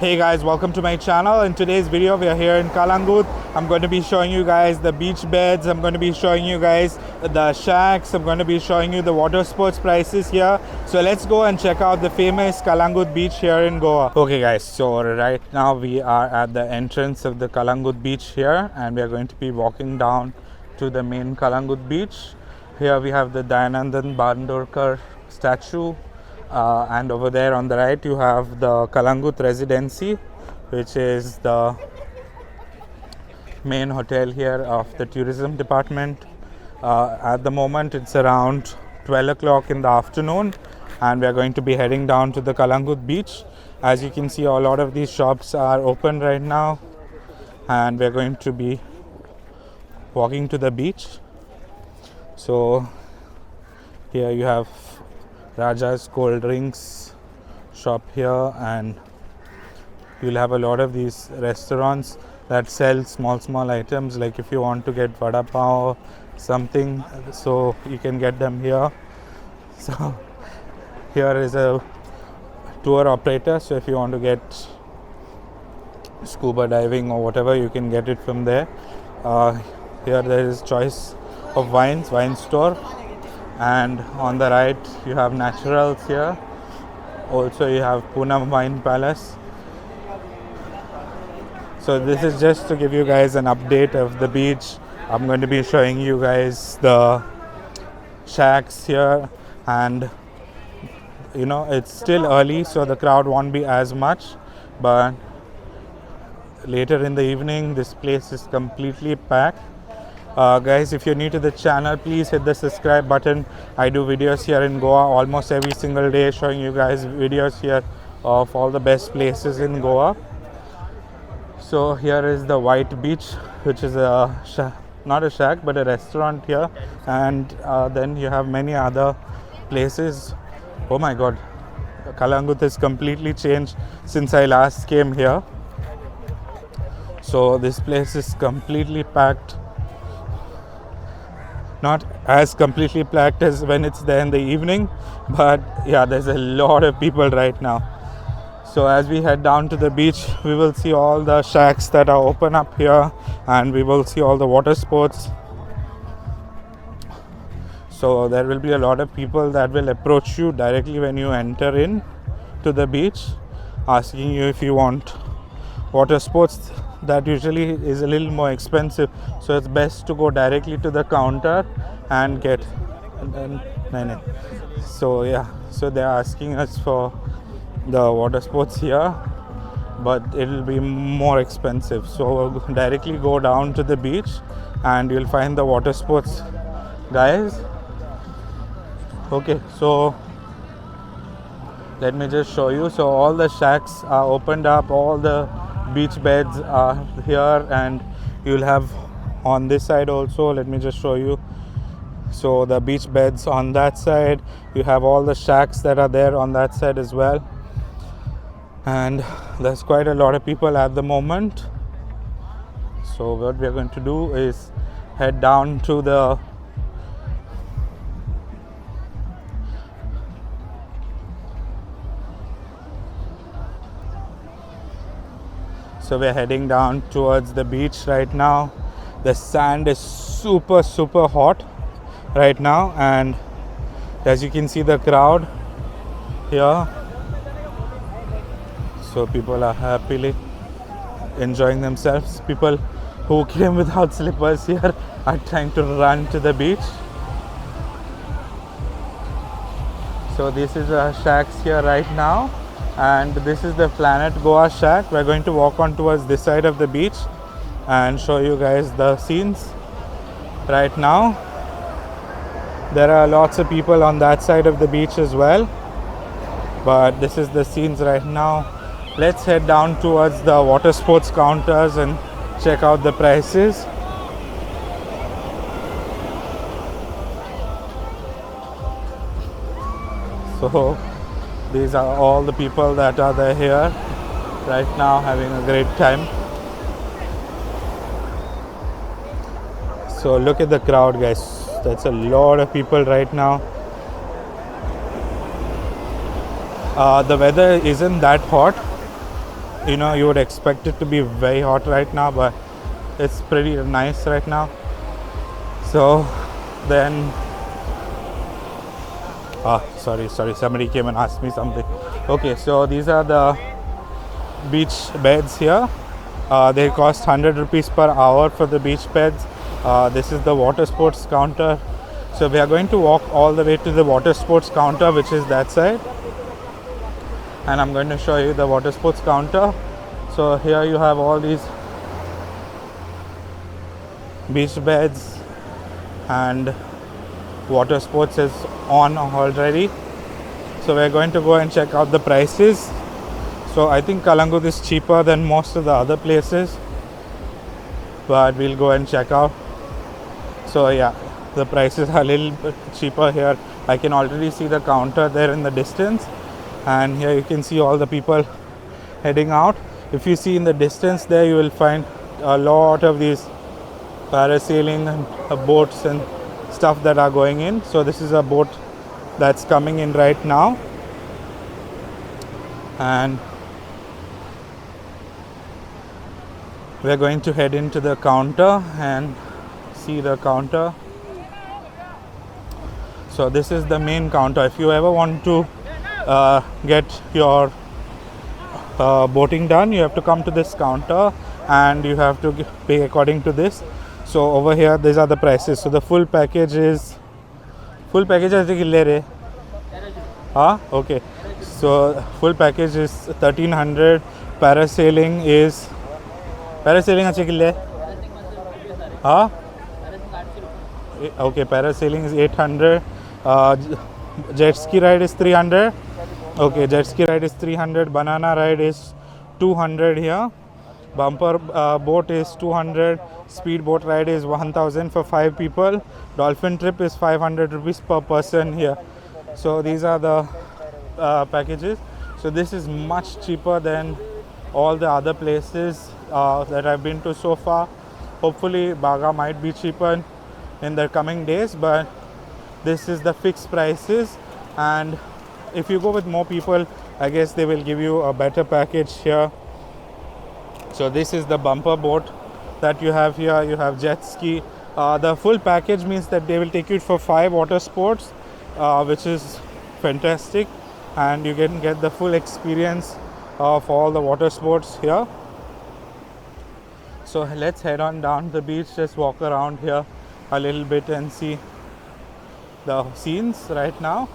Hey guys, welcome to my channel. In today's video we are here in Calangute. I'm going to be showing you guys the beach beds. I'm going to be showing you guys the shacks. I'm going to be showing you the water sports prices here. So let's go and check out the famous Calangute beach here in Goa. Okay guys, so right now we are at the entrance of the Calangute beach here, and we are going to be walking down to the main Calangute beach. Here we have the Dayanandan Bandorkar statue. And over there on the right you have the Calangute Residency, which is the main hotel here of the tourism department. At the moment it's around 12 o'clock in the afternoon, and we are going to be heading down to the Calangute beach. As you can see, a lot of these shops are open right now, and we are going to be walking to the beach. So here you have Raja's cold drinks shop here, and you'll have a lot of these restaurants that sell small items, like if you want to get vada pav something, so you can get them here. So here is a tour operator, so if you want to get scuba diving or whatever, you can get it from there. Here there is choice of wine store, and on the right you have naturals here. Also you have Poonam Wine Palace. So this is just to give you guys an update of the beach. I'm going to be showing you guys the shacks here, and you know, it's still early, so the crowd won't be as much, but later in the evening this place is completely packed. Guys, if you're new to the channel, please hit the subscribe button. I do videos here in Goa almost every single day, showing you guys videos here of all the best places in Goa. So here is the White Beach, which is a not a shack but a restaurant here, and then you have many other places. Oh my god, Calangute has completely changed since I last came here. So this place is completely packed. Not as completely packed as when it's there in the evening, but yeah, there's a lot of people right now. So as we head down to the beach, we will see all the shacks that are open up here, and we will see all the water sports. So there will be a lot of people that will approach you directly when you enter in to the beach, asking you if you want water sports. That usually is a little more expensive, so it's best to go directly to the counter and get. So yeah, so they're asking us for the water sports here, but it will be more expensive. So directly go down to the beach and you'll find the water sports guys. Okay, so let me just show you. So all the shacks are opened up, all the beach beds are here, and you'll have on this side also. Let me just show you. So the beach beds on that side, you have all the shacks that are there on that side as well, and there's quite a lot of people at the moment. So what we are going to do is head down to the So we're heading down towards the beach right now. The sand is super hot right now, and as you can see the crowd here. So people are happily enjoying themselves. People who came without slippers here are trying to run to the beach. So this is the shacks here right now, and this is the Planet Goa shack. We're going to walk on towards this side of the beach and show you guys the scenes right now. There are lots of people on that side of the beach as well, but this is the scenes right now. Let's head down towards the water sports counters and check out the prices. So these are all the people that are there here right now, having a great time. So look at the crowd, guys. That's a lot of people right now. The weather isn't that hot, you know, you would expect it to be very hot right now, but it's pretty nice right now. So then sorry, somebody came and asked me something. Okay, so these are the beach beds here. They cost 100 rupees per hour for the beach beds. This is the water sports counter. So we are going to walk all the way to the water sports counter, which is that side, and I'm going to show you the water sports counter. So here you have all these beach beds, and water sports is on already. So we're going to go and check out the prices. So I think Calangute is cheaper than most of the other places, but we'll go and check out. So yeah, the prices are a little bit cheaper here. I can already see the counter there in the distance, and here you can see all the people heading out. If you see in the distance there, you will find a lot of these parasailing and boats and stuff that are going in. So this is a boat that's coming in right now, and we're going to head into the counter and see the counter. So this is the main counter. If you ever want to get your boating done, you have to come to this counter and you have to pay according to this. So over here, these are the prices. So the full package is okay. So full package is 1300. Parasailing is okay, parasailing is 800. Jet ski ride is 300. Okay, jet ski ride is 300. Banana ride is 200 here. Bumper boat is 200. Speed boat ride is 1000 for 5 people. Dolphin trip is 500 rupees per person here. So these are the packages. So this is much cheaper than all the other places that I've been to so far. Hopefully Baga might be cheaper in the coming days, but this is the fixed prices, and if you go with more people, I guess they will give you a better package here. So this is the bumper boat that you have here. You have jet ski. The full package means that they will take you for 5 water sports, which is fantastic, and you can get the full experience of all the water sports here. So let's head on down the beach, just walk around here a little bit and see the scenes right now.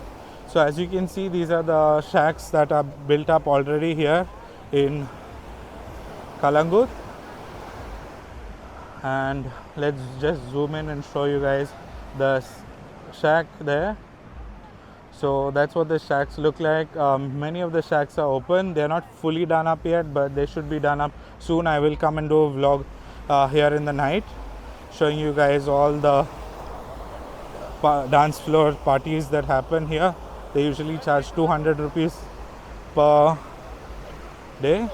So as you can see, these are the shacks that are built up already here in Calangute, and let's just zoom in and show you guys the shack there. So that's what the shacks look like. Many of the shacks are open. They're not fully done up yet, but they should be done up soon. I will come and do a vlog here in the night, showing you guys all the dance floor parties that happen here. They usually charge 200 rupees per day.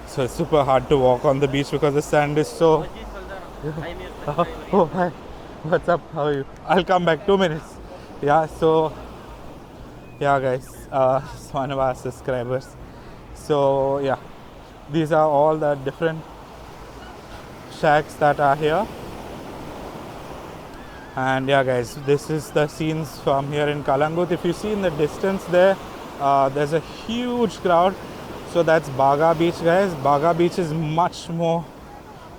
So it's super hard to walk on the beach because the sand is so... Oh, hi. What's up? How are you? I'll come back 2 minutes. Yeah, so yeah guys, it's one of our subscribers. So yeah, these are all the different shacks that are here. And yeah guys, this is the scenes from here in Calangute. If you see in the distance there, there's a huge crowd. So that's Baga Beach, guys. Baga Beach is much more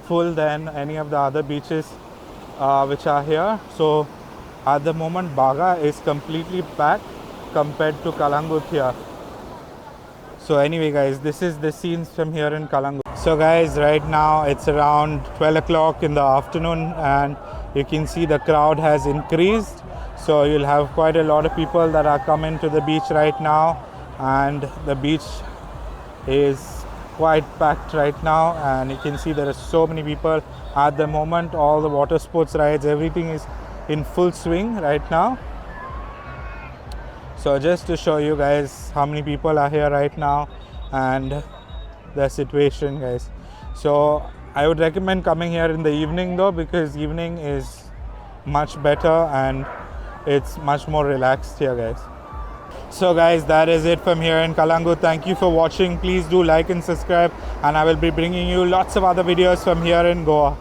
full than any of the other beaches which are here. So at the moment, Baga is completely packed compared to Calangute here. So anyway guys, this is the scenes from here in Calangute. So guys, right now it's around 12 o'clock in the afternoon, and you can see the crowd has increased. So you'll have quite a lot of people that are coming to the beach right now, and the beach is quite packed right now, and you can see there are so many people at the moment. All the water sports rides, everything is in full swing right now. So just to show you guys how many people are here right now and the situation, guys. So I would recommend coming here in the evening though, because evening is much better and it's much more relaxed here, guys. So guys, that is it from here in Kalangut. Thank you for watching. Please do like and subscribe, and I will be bringing you lots of other videos from here in Goa.